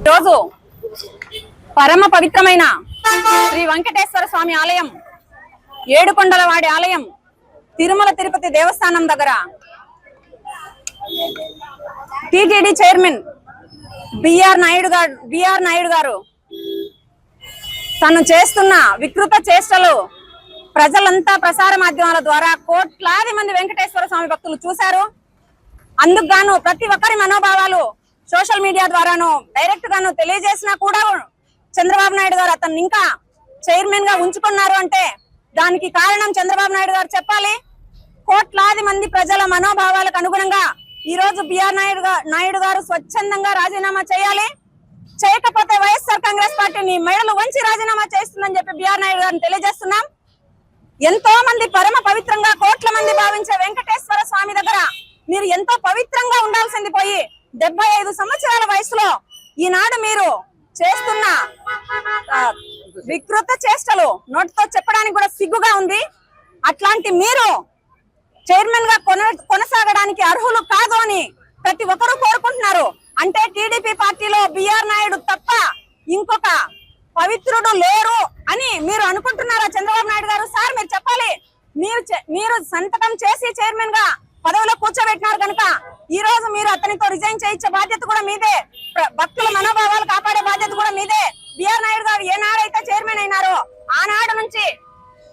రోజు పరమ పవిత్రమైన శ్రీ వెంకటేశ్వర స్వామి ఆలయం, ఏడుకొండలవాడి ఆలయం, తిరుమల తిరుపతి దేవస్థానం దగ్గర టిటిడి చైర్మన్ బిఆర్ నాయుడు గారు తను చేస్తున్న వికృత చేష్టలు ప్రజలంతా ప్రసార మాధ్యమాల ద్వారా కోట్లాది మంది వెంకటేశ్వర స్వామి భక్తులు చూశారు. అందుకు గాను ప్రతి ఒక్కరి మనోభావాలు సోషల్ మీడియా ద్వారాను డైరెక్ట్ గాను తెలియజేసినా కూడా చంద్రబాబు నాయుడు గారు అతన్ని ఇంకా చైర్మన్ గా ఉంచుకున్నారు అంటే దానికి కారణం చంద్రబాబు నాయుడు గారు చెప్పాలి. కోట్లాది మంది ప్రజల మనోభావాలకు అనుగుణంగా ఈ రోజు బిఆర్ నాయుడు గారు స్వచ్ఛందంగా రాజీనామా చేయాలి. చేయకపోతే వైఎస్ఆర్ కాంగ్రెస్ పార్టీని మెడలు వంచి రాజీనామా చేస్తుందని చెప్పి బిఆర్ నాయుడు గారిని తెలియజేస్తున్నాం. ఎంతో మంది పరమ పవిత్రంగా కోట్ల మంది భావించే వెంకటేశ్వర స్వామి దగ్గర మీరు ఎంతో పవిత్రంగా ఉండాల్సింది పోయి 75 సంవత్సరాల వయసులో ఈనాడు మీరు చేస్తున్న వికృత చేష్టలు నోటితో చెప్పడానికి కూడా సిగ్గుగా ఉంది. అట్లాంటి మీరు చైర్మన్ గా కొనసాగడానికి అర్హులు కాదు అని ప్రతి ఒక్కరూ కోరుకుంటున్నారు. అంటే టీడీపీ పార్టీలో బిఆర్ నాయుడు తప్ప ఇంకొక పవిత్రుడు లేరు అని మీరు అనుకుంటున్నారా చంద్రబాబు నాయుడు గారు? సార్ మీరు చెప్పాలి. మీరు సంతకం చేసి చైర్మన్ గా పదవిలో కూర్చోబెట్టినారు కనుక ఈ రోజు మీరు అతనితో రిజైన్ చేయించే బాధ్యత కూడా మీదే, భక్తుల మనోభావాలు కాపాడే బాధ్యత కూడా మీదే. బిఆర్ నాయుడు గారు ఏనాడైతే చైర్మన్ అయినారో ఆనాడు నుంచి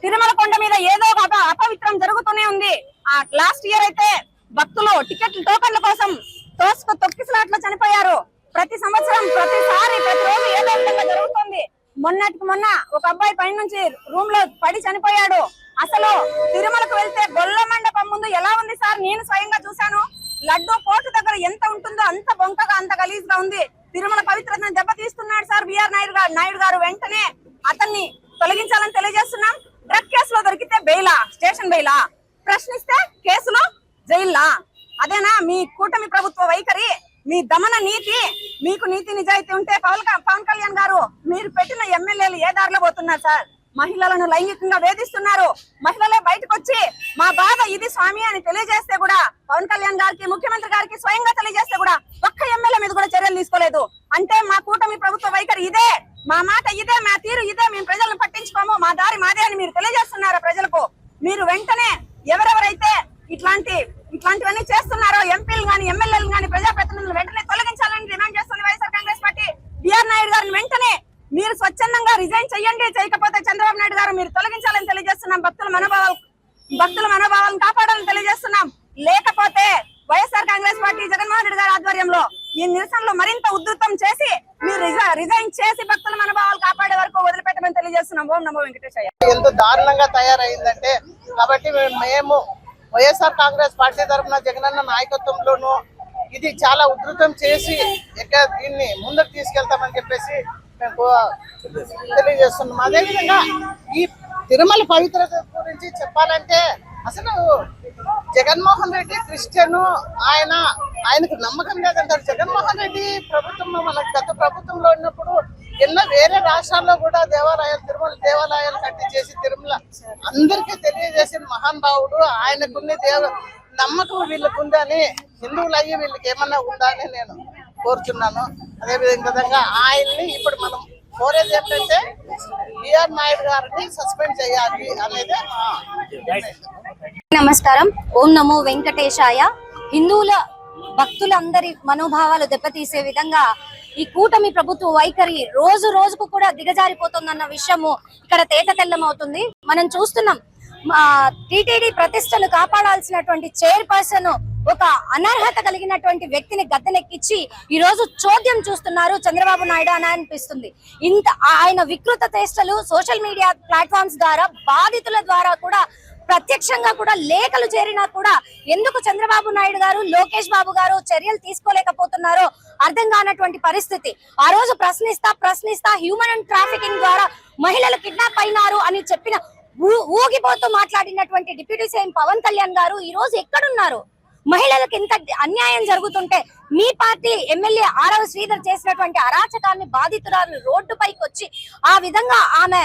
తిరుమల కొండ మీద ఏదో ఒక అపవిత్రం జరుగుతూనే ఉంది. ఆ లాస్ట్ ఇయర్ అయితే భక్తులు టికెట్ల టోకన్ల కోసం తొక్కిసలాట్లో చనిపోయారు. ప్రతి సంవత్సరం ప్రతిసారి ప్రతిరోజు ఏదో విధంగా జరుగుతుంది. మొన్నటికి మొన్న ఒక అబ్బాయి పైన నుంచి రూమ్ లో పడి చనిపోయాడు. అసలు తిరుమలకు వెళ్తే గొల్ల మండపం ముందు ఎలా ఉంది సార్? నేను స్వయంగా చూశాను. లడ్డు పోటు దగ్గర ఎంత ఉంటుందో అంత బొంకగా అంత గలీజ్ గా ఉంది. తిరుమల పవిత్రతను దెబ్బతీస్తున్నాడు సార్ బిఆర్ నాయుడు గారు. వెంటనే అతన్ని తొలగించాలని తెలియజేస్తున్నాం. డ్రగ్ కేసులో దొరికితే బెయిలా, స్టేషన్ బెయిలా, ప్రశ్నిస్తే కేసులో జైల్లా? అదేనా మీ కూటమి ప్రభుత్వ వైఖరి, మీ దమన నీతి? మీకు నీతి నిజాయితీ ఉంటే పవన్ కళ్యాణ్ గారు మీరు పెట్టిన ఎమ్మెల్యేలు ఏ దారిలో పోతున్నారు సార్? మహిళలను లైంగికంగా వేధిస్తున్నారు. మహిళలే బయటకు వచ్చి మా బాధ ఇది స్వామి అని తెలియజేస్తే కూడా పవన్ కళ్యాణ్ గారికి, ముఖ్యమంత్రి గారికి స్వయంగా తెలియజేస్తే కూడా ఒక్క ఎమ్మెల్యే మీద కూడా చర్యలు తీసుకోలేదు. అంటే మా కూటమి ప్రభుత్వ వైఖరి ఇదే, మా మాట ఇదే, మా తీరు ఇదే, మేము ప్రజలను పట్టించుకోము, మా దారి మాదే అని మీరు తెలియజేస్తున్నారు ప్రజలకు. మీరు వెంటనే ఎవరెవరైతే ఇట్లాంటివన్నీ చేస్తున్నారో ఎంపీలు గాని ఎమ్మెల్యేలు గాని ప్రజాప్రతినిధులు వెంటనే తొలగించాలని డిమాండ్ చేస్తుంది వైఎస్ఆర్ కాంగ్రెస్ పార్టీ. బిఆర్ నాయుడు గారిని వెంటనే మీరు స్వచ్ఛందంగా రిజైన్ చేయండి. చేయకపోతే చంద్రబాబు నాయుడు గారు మీరు తొలగించాలని తెలియజేస్తున్నాం. భక్తుల మనోభావాలను కాపాడాలని తెలియజేస్తున్నాం. లేకపోతే వైఎస్ఆర్ కాంగ్రెస్ పార్టీ జగన్మోహన్ రెడ్డి గారి ఆధ్వర్యంలో ఈ నిరసనలు మరింత ఉధృతం చేసి మీరు రిజైన్ చేసి భక్తుల మనోభావాలు కాపాడే వరకు వదిలిపెట్టమని తెలియజేస్తున్నాం. ఓం నమో వెంకటేశయ్య. ఎంత దారుణంగా తయారైందంటే కాబట్టి మేము వైఎస్ఆర్ కాంగ్రెస్ పార్టీ తరఫున జగనన్న నాయకత్వంలోనూ ఇది చాలా ఉధృతం చేసి దీన్ని ముందుకు తీసుకెళ్తామని చెప్పేసి మేము తెలియజేస్తున్నాం. అదేవిధంగా ఈ తిరుమల పవిత్రత గురించి చెప్పాలంటే అసలు జగన్మోహన్ రెడ్డి క్రిస్టియన్, ఆయనకు నమ్మకం లేదంటారు. జగన్మోహన్ రెడ్డి ప్రభుత్వంలో మనకు గత ప్రభుత్వంలో ఉన్నప్పుడు ఎన్నో వేరే రాష్ట్రాల్లో కూడా తిరుమల దేవాలయాలు కట్టించేసి తిరుమల అందరికీ తెలియజేసిన మహానుభావుడు. ఆయనకున్న నమ్మకం వీళ్ళకు ఉందని, హిందువులు అయ్యి వీళ్ళకి ఏమన్నా ఉందా అని నేను కోరుతున్నాను. అదేవిధంగా ఆయన్ని ఇప్పుడు మనం కోరేది ఏంటంటే బిఆర్ నాయుడు గారిని సస్పెండ్ చేయాలి అనేది. నమస్కారం. ఓం నమో వెంకటేశాయ. హిందువుల భక్తులందరి మనోభావాలు దెబ్బతీసే విధంగా ఈ కూటమి ప్రభుత్వ వైఖరి రోజు రోజుకు కూడా దిగజారిపోతుందన్న విషయము ఇక్కడ తేట తెల్లమవుతుంది. మనం చూస్తున్నాం. టీటీడీ ప్రతిష్టను కాపాడాల్సినటువంటి చైర్పర్సన్ ఒక అనర్హత కలిగినటువంటి వ్యక్తిని గద్దెనెక్కించి ఈ రోజు చోద్యం చూస్తున్నారు చంద్రబాబు నాయుడు అని అనిపిస్తుంది. ఆయన వికృత చేష్టలు సోషల్ మీడియా ప్లాట్ఫామ్స్ ద్వారా బాధితుల ద్వారా కూడా ప్రత్యక్షంగా కూడా లేఖలు చేరినా కూడా ఎందుకు చంద్రబాబు నాయుడు గారు, లోకేష్ బాబు గారు చర్యలు తీసుకోలేకపోతున్నారో అర్థం కానటువంటి పరిస్థితి. ఆ రోజు ప్రశ్నిస్తా హ్యూమన్ అండ్ ట్రాఫికింగ్ ద్వారా మహిళలు కిడ్నాప్ అయినారు అని చెప్పిన ఊగిపోతూ మాట్లాడినటువంటి డిప్యూటీ సీఎం పవన్ కళ్యాణ్ గారు ఈ రోజు ఎక్కడున్నారు? మహిళలకు ఇంత అన్యాయం జరుగుతుంటే మీ పార్టీ ఎమ్మెల్యే ఆరవ శ్రీధర్ చేసినటువంటి అరాచకాన్ని బాధితురాలు రోడ్డుపైకి వచ్చి ఆ విధంగా ఆమె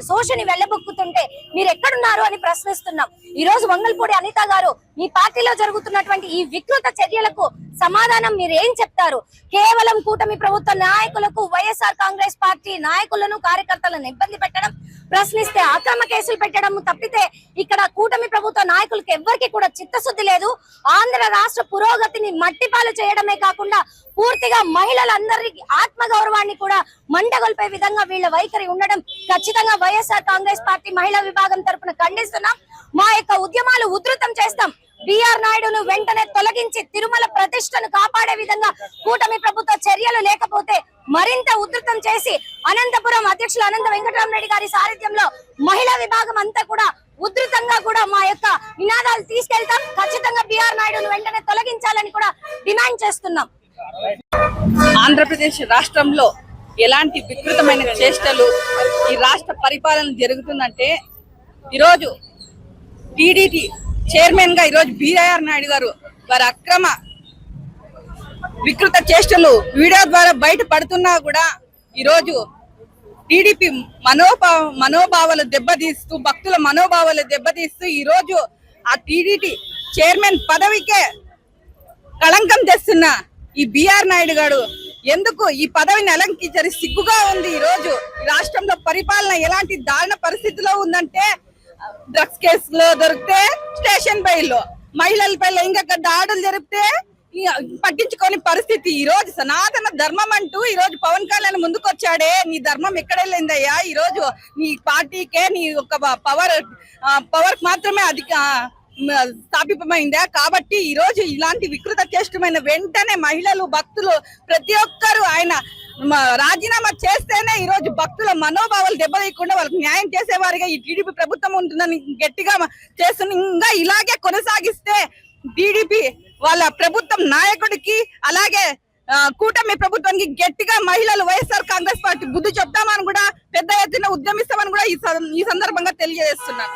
శోషని వెళ్ళబొక్కుతుంటే మీరు ఎక్కడున్నారు అని ప్రశ్నిస్తున్నాం. ఈ రోజు వంగల్పూడి అనిత గారు మీ పార్టీలో జరుగుతున్నటువంటి ఈ వికృత చర్యలకు సమాధానం మీరు ఏం చెప్తారు? కేవలం కూటమి ప్రభుత్వ నాయకులకు, వైఎస్ఆర్ కాంగ్రెస్ పార్టీ నాయకులను, కార్యకర్తలను ఇబ్బంది పెట్టడం, ప్రశ్నిస్తే అక్రమ కేసులు పెట్టడం తప్పితే ఇక్కడ కూటమి ప్రభుత్వ నాయకులకు ఎవ్వరికి కూడా చిత్తశుద్ధి లేదు. ఆంధ్ర రాష్ట్ర పురోగతిని మట్టిపాలు చేయడమే కాకుండా పూర్తిగా మహిళలందరికీ ఆత్మగౌరవాన్ని కూడా మంటగొల్పే విధంగా వీళ్ళ వైఖరి ఉండడం ఖచ్చితంగా వైఎస్ఆర్ కాంగ్రెస్ పార్టీ మహిళా విభాగం తరపున ఖండిస్తున్నాం. మా యొక్క ఉద్యమాలు ఉధృతం చేస్తాం. బిఆర్ నాయుడును వెంటనే తొలగించి తిరుమల ప్రతిష్టను కాపాడే విధంగా కూటమి ప్రభుత్వ చర్యలు లేకపోతే మరింత ఉధృతం చేసి అనంతపురం అధ్యక్షులు అనంత వెంకటరామరెడ్డి గారి సారథ్యంలో మహిళా విభాగం అంతా కూడా ఉధృతంగా కూడా మా యొక్క నినాదాలు తీసుకెళ్తాం. ఖచ్చితంగా బిఆర్ నాయుడును వెంటనే తొలగించాలని కూడా డిమాండ్ చేస్తున్నాం. ఆంధ్రప్రదేశ్ రాష్ట్రంలో ఎలాంటి వికృతమైన చేష్టలు ఈ రాష్ట్ర పరిపాలన జరుగుతుందంటే ఈరోజు టీడీపీ చైర్మన్ గా ఈరోజు బిఆర్ నాయుడు గారు వారి అక్రమ వికృత చేష్టలు వీడియో ద్వారా బయట పడుతున్నా కూడా ఈరోజు టీడీపీ మనోభావాలు దెబ్బతీస్తూ, భక్తుల మనోభావాలు దెబ్బతీస్తూ ఈరోజు ఆ టీడీపీ చైర్మన్ పదవికే కళంకం తెస్తున్న ఈ బిఆర్ నాయుడు గారు ఎందుకు ఈ పదవిని అలంకించారు? సిగ్గుగా ఉంది. ఈ రోజు రాష్ట్రంలో పరిపాలన ఎలాంటి దారుణ పరిస్థితిలో ఉందంటే, డ్రగ్స్ కేసులో దొరికితే స్టేషన్ బయల్లో, మహిళలపై లైంగిక దాడులు జరిపితే పట్టించుకోని పరిస్థితి. ఈ రోజు సనాతన ధర్మం అంటూ ఈ రోజు పవన్ కళ్యాణ్ ముందుకొచ్చాడే, నీ ధర్మం ఎక్కడ వెళ్ళిందయ్యా? ఈ రోజు నీ పార్టీకే నీ ఒక పవర్ మాత్రమే స్థాపితమైందా? కాబట్టి ఈ రోజు ఇలాంటి వికృత చేష్టమైన వెంటనే మహిళలు, భక్తులు ప్రతి ఒక్కరు ఆయన రాజీనామా చేస్తేనే ఈ రోజు భక్తుల మనోభావాలు దెబ్బతీయకుండా వాళ్ళకి న్యాయం చేసేవారిగా ఈ టీడీపీ ప్రభుత్వం ఉంటుందని గట్టిగా చేస్తున్న. ఇంకా ఇలాగే కొనసాగిస్తే టీడీపీ వాళ్ళ ప్రభుత్వం నాయకుడికి అలాగే కూటమి ప్రభుత్వానికి గట్టిగా మహిళలు వైఎస్ఆర్ కాంగ్రెస్ పార్టీ బుద్ధి చెప్తామని కూడా, పెద్ద ఎత్తున ఉద్యమిస్తామని కూడా ఈ సందర్భంగా తెలియజేస్తున్నాను.